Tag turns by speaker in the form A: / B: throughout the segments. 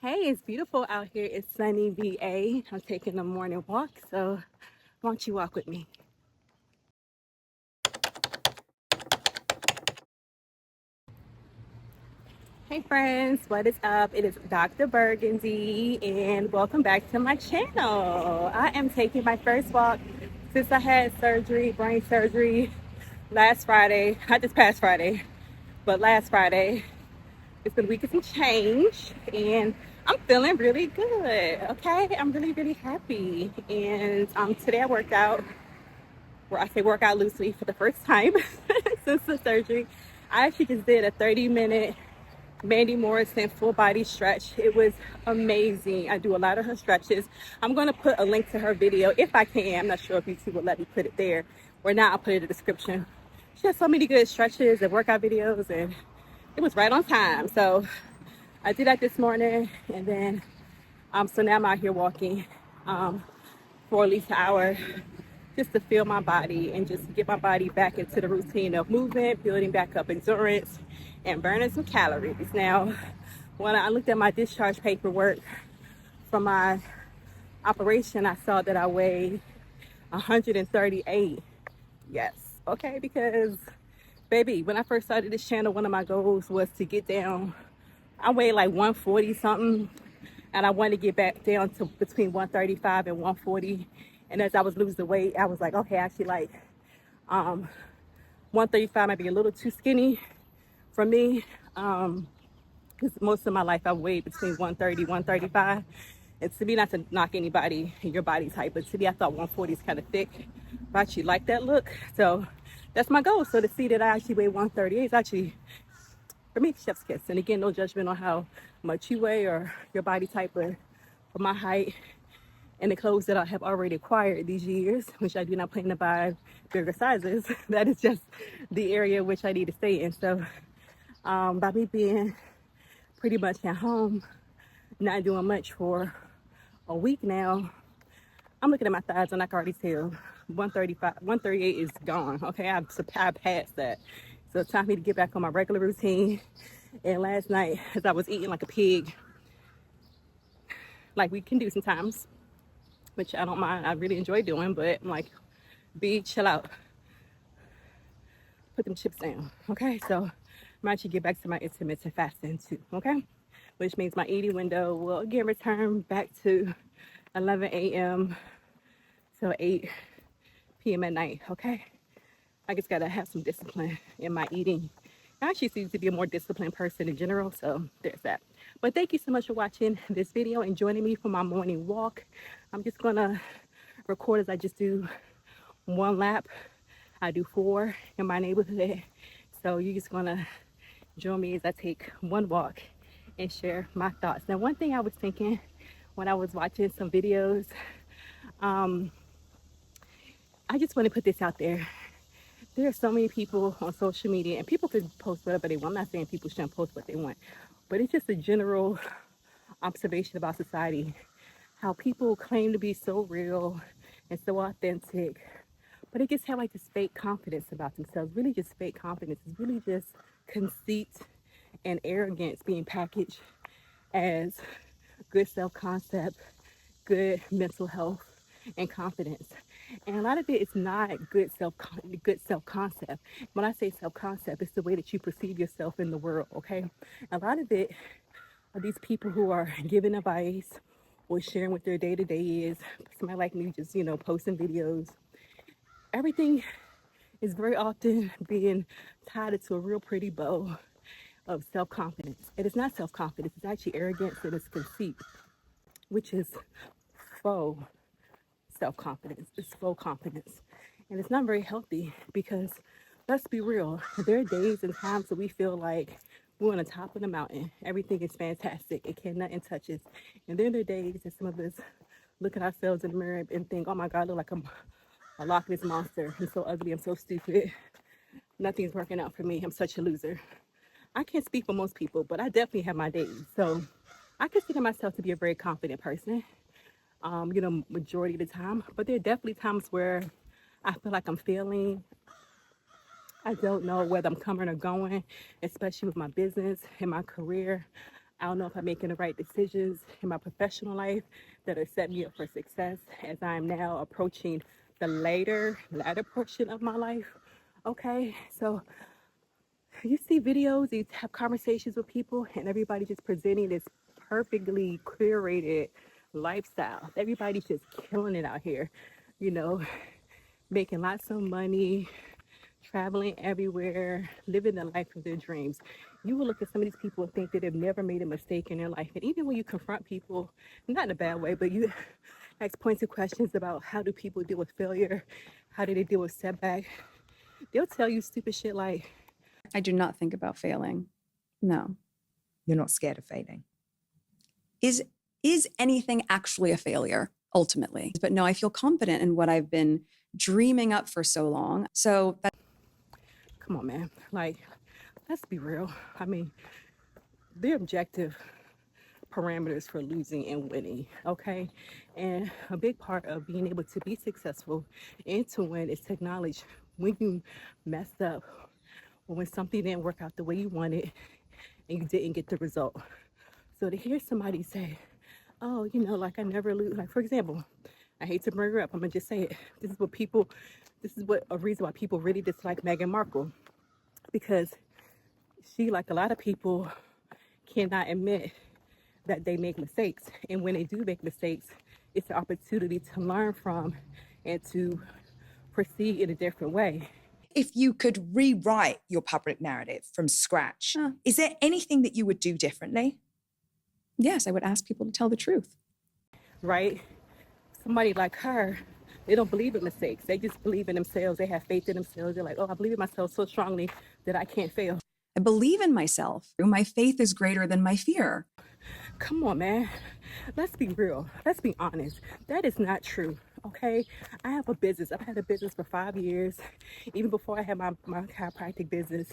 A: Hey, it's beautiful out here. It's sunny VA. I'm taking a morning walk, so why don't you walk with me? Hey friends, what is up? It is Dr. Burgundy and welcome back to my channel. I am taking my first walk since I had surgery, brain surgery last Friday, not this past Friday, but last Friday. It's been a week of some change and I'm feeling really good. Okay, I'm really happy. And today I worked out, where I say work out loosely for the first time since the surgery. I actually just did a 30-minute Mandy Morrison full body stretch. It was amazing. I do a lot of her stretches. I'm going to put a link to her video if I can. I'm not sure if YouTube will let me put it there or not. I'll put it in the description. She has so many good stretches and workout videos, and it was right on time. So I did that this morning, and then so now I'm out here walking for at least an hour just to feel my body and just get my body back into the routine of movement, building back up endurance, and burning some calories. Now, when I looked at my discharge paperwork from my operation, I saw that I weighed 138. Yes, okay, because baby, when I first started this channel, one of my goals was to get down. I weighed like 140 something, and I wanted to get back down to between 135 and 140. And as I was losing weight, I was like, okay, actually, like 135 might be a little too skinny for me. Because most of my life I weighed between 130, 135. And to me, not to knock anybody in your body type, but to me, I thought 140 is kind of thick. But I actually like that look. So that's my goal. So to see that I actually weigh 138 is actually, for me, chef's kiss. And again, no judgment on how much you weigh or your body type, but for my height and the clothes that I have already acquired these years, which I do not plan to buy bigger sizes, that is just the area which I need to stay in. So by me being pretty much at home, not doing much for a week now, I'm looking at my thighs and I can already tell 135, 138 is gone. Okay, I've passed that. So it's time for me to get back on my regular routine. And last night, as I was eating like a pig, like we can do sometimes, which I don't mind, I really enjoy doing, but I'm like, B, chill out. Put them chips down, okay? So I'm actually get back to my intermittent fasting too, okay? Which means my eating window will again return back to 11 a.m. till 8 p.m. at night, okay? I just gotta have some discipline in my eating. I actually seem to be a more disciplined person in general, so there's that. But thank you so much for watching this video and joining me for my morning walk. I'm just gonna record as I just do one lap. I do 4 in my neighborhood. So you're just gonna join me as I take one walk and share my thoughts. Now, one thing I was thinking when I was watching some videos, I just want to put this out there. There are so many people on social media, and people can post whatever they want. I'm not saying people shouldn't post what they want, but it's just a general observation about society. How people claim to be so real and so authentic, but they just have like this fake confidence about themselves. Really just fake confidence. It's really just conceit and arrogance being packaged as good self-concept, good mental health, and confidence. And a lot of it is not good self-concept. When I say self-concept, it's the way that you perceive yourself in the world, okay? A lot of it are these people who are giving advice or sharing what their day-to-day is. Somebody like me just, posting videos. Everything is very often being tied to a real pretty bow of self-confidence. It is not self-confidence, it's actually arrogance and it's conceit, which is faux self-confidence. It's faux confidence. And it's not very healthy because, let's be real, there are days and times that we feel like we're on the top of the mountain. Everything is fantastic. It can nothing touches. And then there are days that some of us look at ourselves in the mirror and think, oh my God, I look like I'm a Loch Ness monster. I'm so ugly. I'm so stupid. Nothing's working out for me. I'm such a loser. I can't speak for most people, but I definitely have my days. So I consider myself to be a very confident person, majority of the time. But there are definitely times where I feel like I'm failing. I don't know whether I'm coming or going, especially with my business and my career. I don't know if I'm making the right decisions in my professional life that are set me up for success as I'm now approaching the latter portion of my life. Okay, so you see videos, you have conversations with people, and everybody just presenting this perfectly curated lifestyle. Everybody's just killing it out here, you know, making lots of money, traveling everywhere, living the life of their dreams. You will look at some of these people and think that they've never made a mistake in their life. And even when you confront people, not in a bad way, but you ask pointed questions about how do people deal with failure, how do they deal with setback, they'll tell you stupid shit like,
B: I do not think about failing. No.
C: You're not scared of failing.
B: Is anything actually a failure ultimately? But no, I feel confident in what I've been dreaming up for so long. So that.
A: Come on, man. Like, let's be real. I mean, the objective parameters for losing and winning, okay? And a big part of being able to be successful and to win is to acknowledge when you messed up or when something didn't work out the way you wanted and you didn't get the result. So to hear somebody say, oh, you know, like I never lose, like for example, I hate to bring her up, I'm gonna just say it. This is what a reason why people really dislike Meghan Markle, because she, like a lot of people, cannot admit that they make mistakes. And when they do make mistakes, it's an opportunity to learn from and to proceed in a different way.
C: If you could rewrite your public narrative from scratch, is there anything that you would do differently?
B: Yes, I would ask people to tell the truth.
A: Right? Somebody like her, they don't believe in mistakes. They just believe in themselves. They have faith in themselves. They're like, oh, I believe in myself so strongly that I can't fail.
B: I believe in myself. My faith is greater than my fear.
A: Come on, man. Let's be real. Let's be honest. That is not true. Okay. I have a business. I've had a business for 5 years. Even before I had my chiropractic business,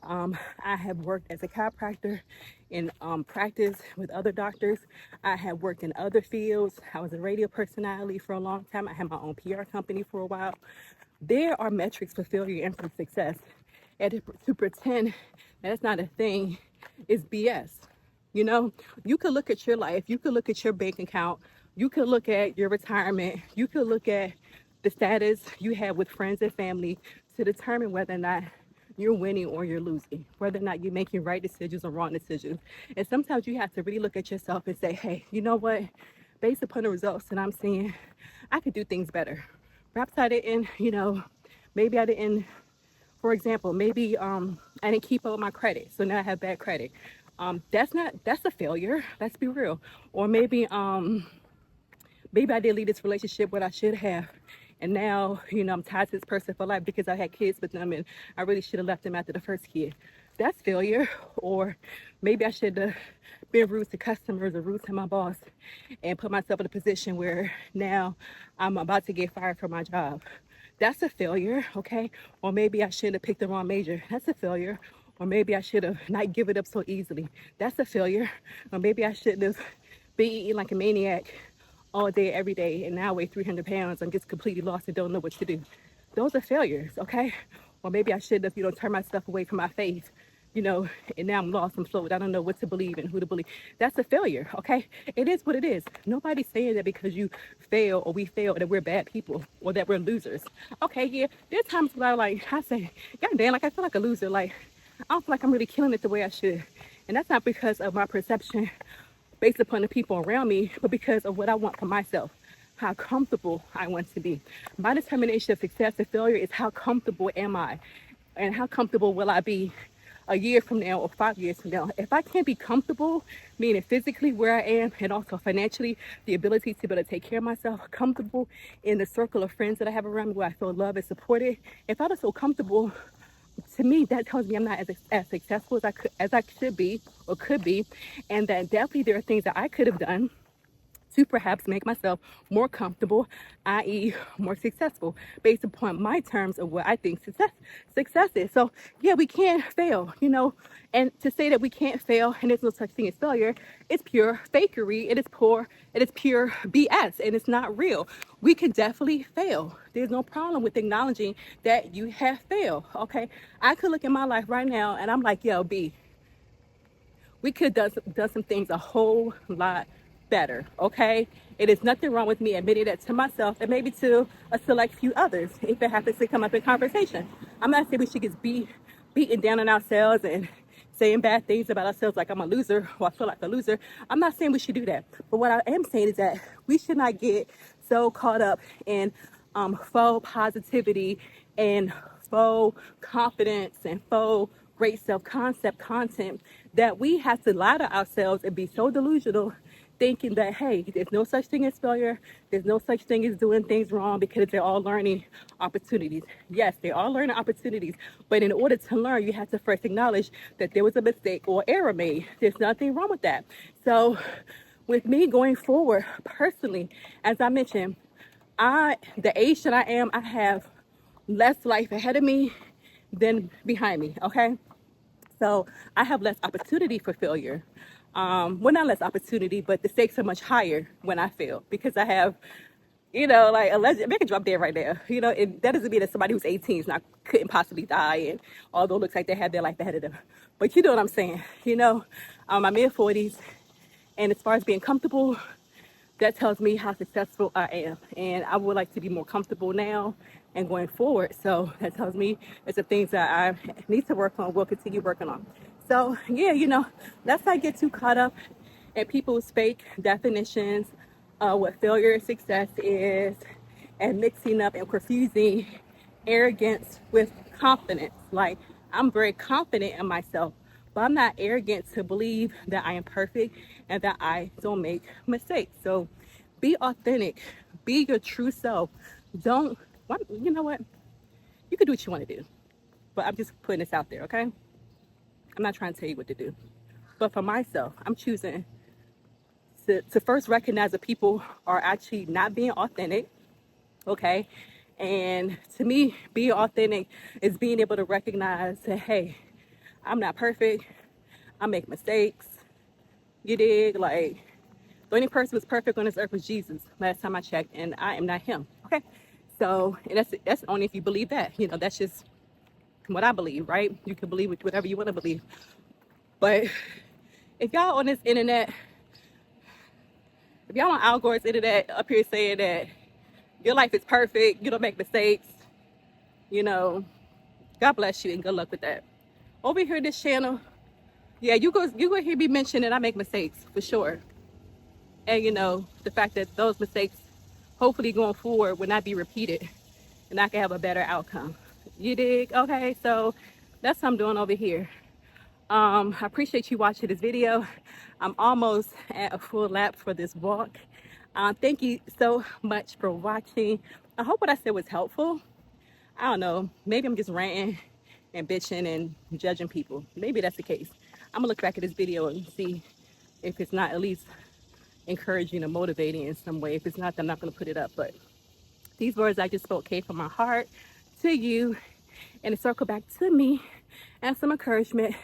A: I have worked as a chiropractor in practice with other doctors. I have worked in other fields. I was a radio personality for a long time. I had my own PR company for a while. There are metrics for failure and for success. And to pretend that's not a thing is BS. You know, you could look at your life, you could look at your bank account, you could look at your retirement, you could look at the status you have with friends and family to determine whether or not you're winning or you're losing, whether or not you're making right decisions or wrong decisions. And sometimes you have to really look at yourself and say, hey, you know what? Based upon the results that I'm seeing, I could do things better. Perhaps I didn't, you know, maybe I didn't, for example, maybe I didn't keep up with my credit, so now I have bad credit. That's a failure. Let's be real. Or maybe maybe I did leave this relationship what I should have, and now, you know, I'm tied to this person for life because I had kids with them and I really should have left them after the first kid. That's failure. Or maybe I should have been rude to customers or rude to my boss and put myself in a position where now I'm about to get fired from my job. That's a failure, okay? Or maybe I should have picked the wrong major. That's a failure. Or maybe I should have not given up so easily. That's a failure. Or maybe I shouldn't have been eating like a maniac all day, every day, and now I weigh 300 pounds. I'm just completely lost and don't know what to do. Those are failures, okay? Or maybe I should have, you know, turned myself away from my faith, you know, and now I'm lost, I'm flowed. I don't know what to believe and who to believe. That's a failure, okay? It is what it is. Nobody's saying that because you fail or we fail that we're bad people or that we're losers. Okay, yeah, there's times where I say, God damn, like I feel like a loser. Like, I don't feel like I'm really killing it the way I should. And that's not because of my perception based upon the people around me, but because of what I want for myself, how comfortable I want to be. My determination of success and failure is how comfortable am I, and how comfortable will I be a year from now or 5 years from now. If I can't be comfortable, meaning physically where I am and also financially, the ability to be able to take care of myself, comfortable in the circle of friends that I have around me where I feel loved and supported, if I was so comfortable, to me, that tells me I'm not as successful as I should be or could be, and that definitely there are things that I could have done to perhaps make myself more comfortable, i.e. more successful, based upon my terms of what I think success is. So yeah, we can't fail, you know, and to say that we can't fail and there's no such thing as failure, it's pure fakery, it is pure BS, and it's not real. We can definitely fail. There's no problem with acknowledging that you have failed, okay? I could look at my life right now and I'm like, yo, B, We could have done some things a whole lot better, okay? It is nothing wrong with me admitting that to myself and maybe to a select few others if it happens to come up in conversation. I'm not saying we should just be beating down on ourselves and saying bad things about ourselves like I'm a loser or I feel like a loser. I'm not saying we should do that. But what I am saying is that we should not get so caught up in faux positivity and faux confidence and faux great self-concept content that we have to lie to ourselves and be so delusional thinking that, hey, there's no such thing as failure. There's no such thing as doing things wrong because they're all learning opportunities. Yes, they are learning opportunities. But in order to learn, you have to first acknowledge that there was a mistake or error made. There's nothing wrong with that. So with me going forward, personally, as I mentioned, the age that I am, I have less life ahead of me than behind me, okay? So I have less opportunity for failure. Well, not less opportunity, but the stakes are much higher when I fail because I have, like alleged, make a drop dead right there. That doesn't mean that somebody who's 18 is couldn't possibly die, and although it looks like they have their life ahead of them. But you know what I'm saying? I'm mid 40s, and as far as being comfortable, that tells me how successful I am. And I would like to be more comfortable now and going forward. So that tells me it's the things that I need to work on, will continue working on. So yeah, let's not get too caught up in people's fake definitions of what failure and success is and mixing up and confusing arrogance with confidence. Like, I'm very confident in myself, but I'm not arrogant to believe that I am perfect and that I don't make mistakes. So be authentic, be your true self. You know what? You can do what you want to do, but I'm just putting this out there, okay? I'm not trying to tell you what to do. But for myself, I'm choosing to first recognize that people are actually not being authentic, okay? And to me, being authentic is being able to recognize that, hey, I'm not perfect. I make mistakes. You dig? Like, the only person who's perfect on this earth was Jesus, last time I checked, and I am not him. Okay? So, and that's only if you believe that. That's just what I believe, right? You can believe whatever you want to believe. But if y'all on this internet, if y'all on Al Gore's internet up here saying that your life is perfect, you don't make mistakes, God bless you and good luck with that. Over here, this channel, yeah, you go hear me mention that I make mistakes for sure. And the fact that those mistakes, hopefully going forward, will not be repeated and I can have a better outcome. You dig? Okay, so that's what I'm doing over here. I appreciate you watching this video. I'm almost at a full lap for this walk. Thank you so much for watching. I hope what I said was helpful. I don't know, maybe I'm just ranting and bitching and judging people. Maybe that's the case. I'm gonna look back at this video and see if it's not at least encouraging or motivating in some way. If it's not, then I'm not gonna put it up. But these words I just spoke came from my heart to you, and it circled back to me and some encouragement.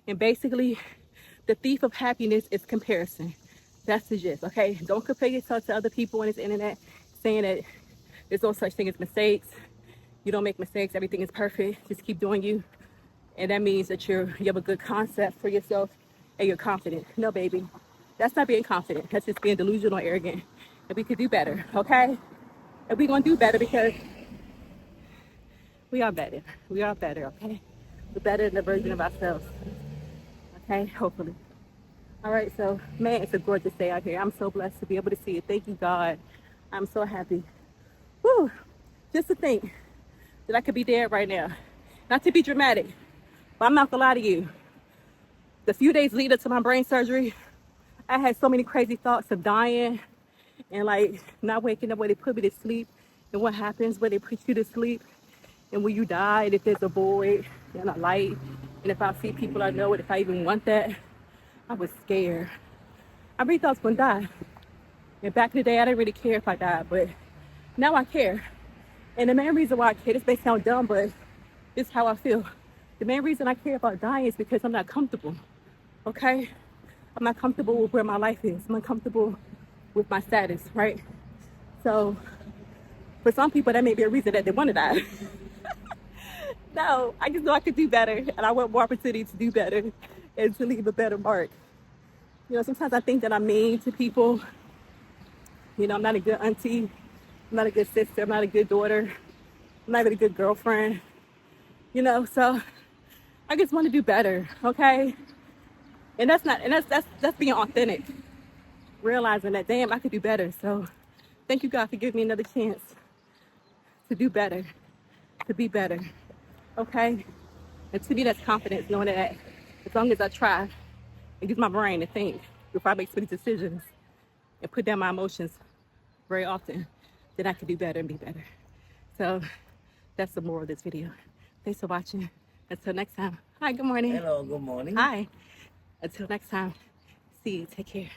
A: And basically, the thief of happiness is comparison. That's the gist, okay? Don't compare yourself to other people on this internet saying that there's no such thing as mistakes. You don't make mistakes, everything is perfect. Just keep doing you. And that means that you have a good concept for yourself and you're confident. No, baby. That's not being confident. That's just being delusional, arrogant. And we could do better, okay? And we're gonna do better because we are better. We are better, okay? We're better than the version of ourselves. Okay, hopefully. All right, so man, it's a gorgeous day out here. I'm so blessed to be able to see it. Thank you, God. I'm so happy. Whew. Just to think that I could be dead right now. Not to be dramatic, but I'm not gonna lie to you. The few days leading up to my brain surgery, I had so many crazy thoughts of dying and like not waking up when they put me to sleep. And what happens when they put you to sleep and when you die, and if there's a void and a light, and if I see people I know, and if I even want that. I was scared. I really thought I was gonna die. And back in the day, I didn't really care if I died, but now I care. And the main reason why I care, this may sound dumb, but it's how I feel. The main reason I care about dying is because I'm not comfortable, okay? I'm not comfortable with where my life is. I'm uncomfortable with my status, right? So for some people, that may be a reason that they want to die. No, I just know I could do better, and I want more opportunity to do better and to leave a better mark. You know, sometimes I think that I'm mean to people. You know, I'm not a good auntie. I'm not a good sister. I'm not a good daughter. I'm not even a good girlfriend. You know, so I just want to do better, okay? And that's being authentic. Realizing that, damn, I could do better. So thank you, God, for giving me another chance to do better, to be better, okay? And to me, that's confidence, knowing that as long as I try and use my brain to think before I make swift decisions and put down my emotions very often, then I can do better and be better. So that's the moral of this video. Thanks for watching. Until next time. Hi, good morning.
D: Hello, good morning.
A: Hi. Until next time. See you. Take care.